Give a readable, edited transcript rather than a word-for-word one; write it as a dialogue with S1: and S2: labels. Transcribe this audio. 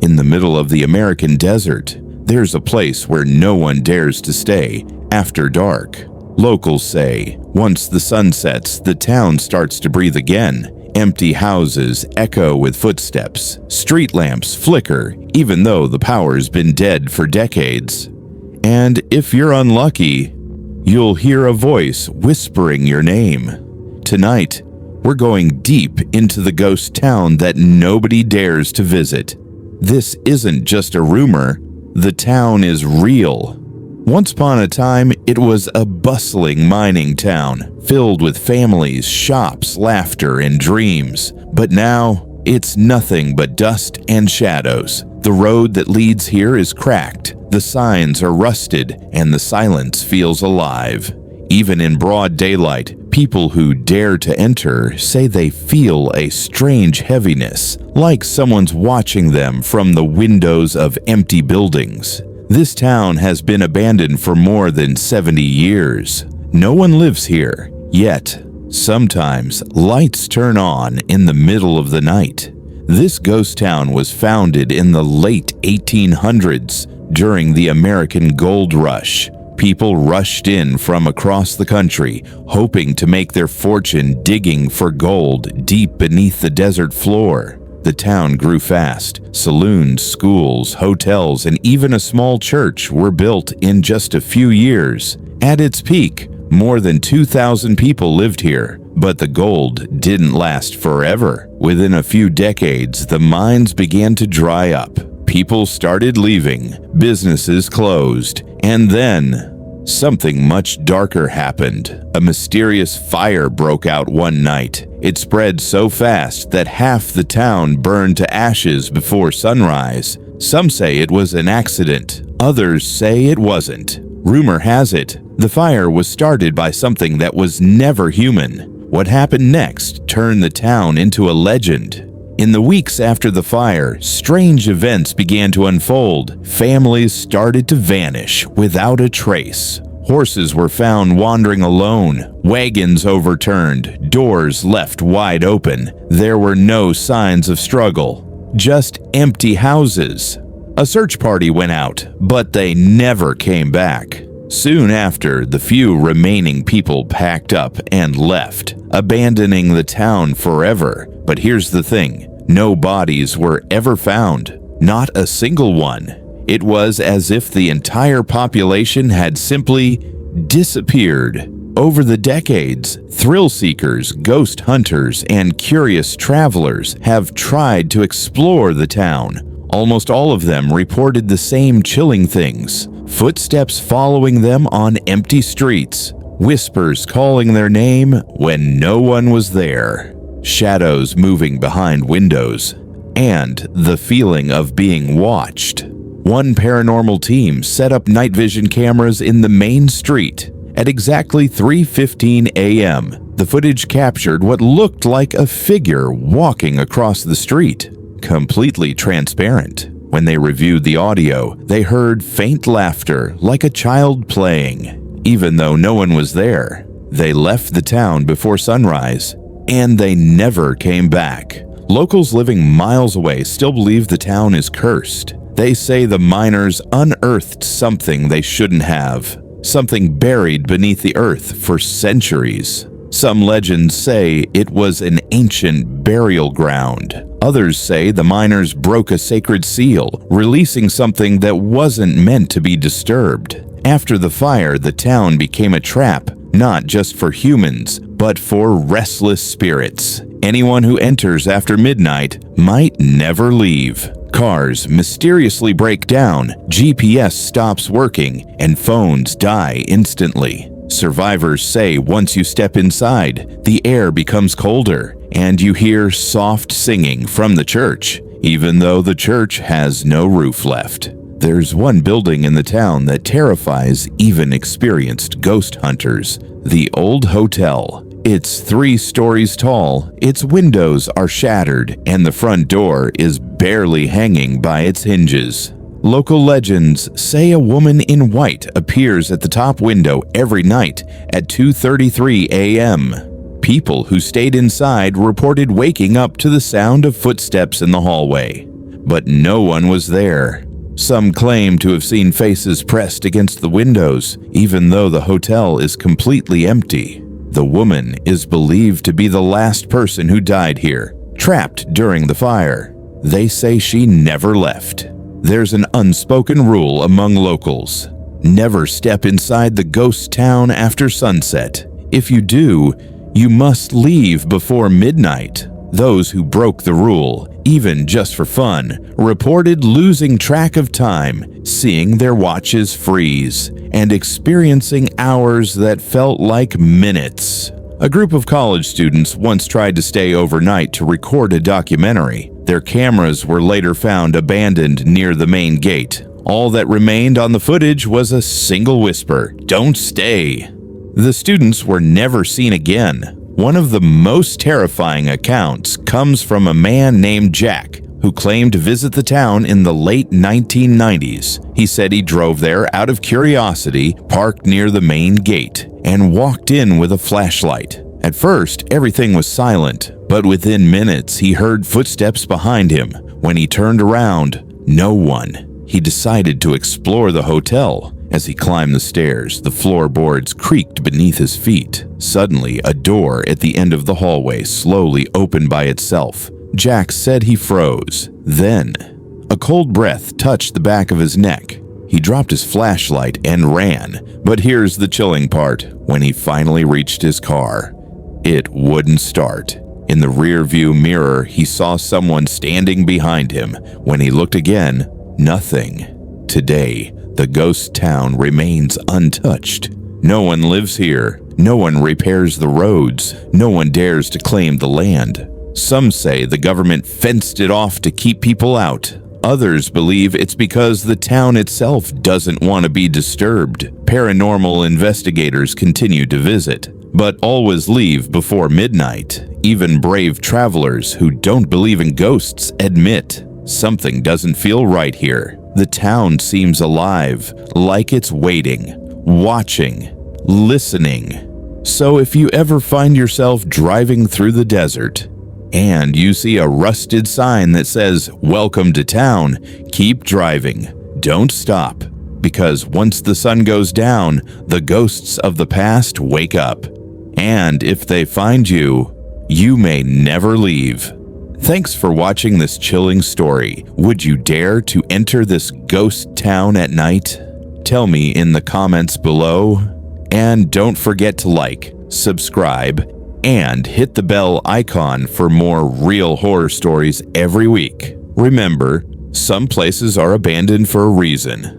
S1: In the middle of the American desert, there's a place where no one dares to stay after dark. Locals say, once the sun sets, the town starts to breathe again. Empty houses echo with footsteps. Street lamps flicker, even though the power's been dead for decades. And if you're unlucky, you'll hear a voice whispering your name. Tonight, we're going deep into the ghost town that nobody dares to visit. This isn't just a rumor. The town is real. Once upon a time, it was a bustling mining town, filled with families, shops, laughter, and dreams. But now, it's nothing but dust and shadows. The road that leads here is cracked, the signs are rusted, and the silence feels alive. Even in broad daylight, people who dare to enter say they feel a strange heaviness, like someone's watching them from the windows of empty buildings. This town has been abandoned for more than 70 years. No one lives here, yet sometimes lights turn on in the middle of the night. This ghost town was founded in the late 1800s during the American Gold Rush. People rushed in from across the country, hoping to make their fortune digging for gold deep beneath the desert floor. The town grew fast. Saloons, schools, hotels, and even a small church were built in just a few years. At its peak, more than 2,000 people lived here, but the gold didn't last forever. Within a few decades, the mines began to dry up. People started leaving, businesses closed, and then something much darker happened. A mysterious fire broke out one night. It spread so fast that half the town burned to ashes before sunrise. Some say it was an accident. Others say it wasn't. Rumor has it, the fire was started by something that was never human. What happened next turned the town into a legend. In the weeks after the fire, strange events began to unfold. Families started to vanish without a trace. Horses were found wandering alone, wagons overturned, doors left wide open. There were no signs of struggle, just empty houses. A search party went out, but they never came back. Soon after, the few remaining people packed up and left, abandoning the town forever. But here's the thing, no bodies were ever found, not a single one. It was as if the entire population had simply disappeared. Over the decades, thrill seekers, ghost hunters, and curious travelers have tried to explore the town. Almost all of them reported the same chilling things: footsteps following them on empty streets, whispers calling their name when no one was there, shadows moving behind windows, and the feeling of being watched. One paranormal team set up night vision cameras in the main street. At exactly 3:15 a.m., the footage captured what looked like a figure walking across the street, completely transparent. When they reviewed the audio, they heard faint laughter like a child playing. Even though no one was there, they left the town before sunrise, and they never came back. Locals living miles away still believe the town is cursed. They say the miners unearthed something they shouldn't have, something buried beneath the earth for centuries. Some legends say it was an ancient burial ground. Others say the miners broke a sacred seal, releasing something that wasn't meant to be disturbed. After the fire, the town became a trap, not just for humans, but for restless spirits. Anyone who enters after midnight might never leave. Cars mysteriously break down, GPS stops working, and phones die instantly. Survivors say once you step inside, the air becomes colder, and you hear soft singing from the church, even though the church has no roof left. There's one building in the town that terrifies even experienced ghost hunters: the Old Hotel. It's 3 stories tall, its windows are shattered, and the front door is barely hanging by its hinges. Local legends say a woman in white appears at the top window every night at 2:33 a.m. People who stayed inside reported waking up to the sound of footsteps in the hallway. but no one was there. Some claim to have seen faces pressed against the windows, even though the hotel is completely empty. The woman is believed to be the last person who died here, trapped during the fire. They say she never left. There's an unspoken rule among locals. Never step inside the ghost town after sunset. If you do, you must leave before midnight. Those who broke the rule, even just for fun, reported losing track of time, seeing their watches freeze, and experiencing hours that felt like minutes. A group of college students once tried to stay overnight to record a documentary. Their cameras were later found abandoned near the main gate. All that remained on the footage was a single whisper, "Don't stay." The students were never seen again. One of the most terrifying accounts comes from a man named Jack, who claimed to visit the town in the late 1990s. He said he drove there out of curiosity, parked near the main gate, and walked in with a flashlight. At first, everything was silent, but within minutes he heard footsteps behind him. When he turned around, no one. He decided to explore the hotel. As he climbed the stairs, the floorboards creaked beneath his feet. Suddenly, a door at the end of the hallway slowly opened by itself. Jack said he froze. Then, a cold breath touched the back of his neck. He dropped his flashlight and ran. But here's the chilling part. When he finally reached his car, it wouldn't start. In the rear-view mirror, he saw someone standing behind him. When he looked again, nothing. Today, the ghost town remains untouched. No one lives here. No one repairs the roads. No one dares to claim the land. Some say the government fenced it off to keep people out. Others believe it's because the town itself doesn't want to be disturbed. Paranormal investigators continue to visit, but always leave before midnight. Even brave travelers who don't believe in ghosts admit something doesn't feel right here. The town seems alive, like it's waiting, watching, listening. So if you ever find yourself driving through the desert and you see a rusted sign that says, "Welcome to town," keep driving. Don't stop, because once the sun goes down, the ghosts of the past wake up. And if they find you, you may never leave. Thanks for watching this chilling story. Would you dare to enter this ghost town at night? Tell me in the comments below. And don't forget to like, subscribe, and hit the bell icon for more real horror stories every week. Remember, some places are abandoned for a reason.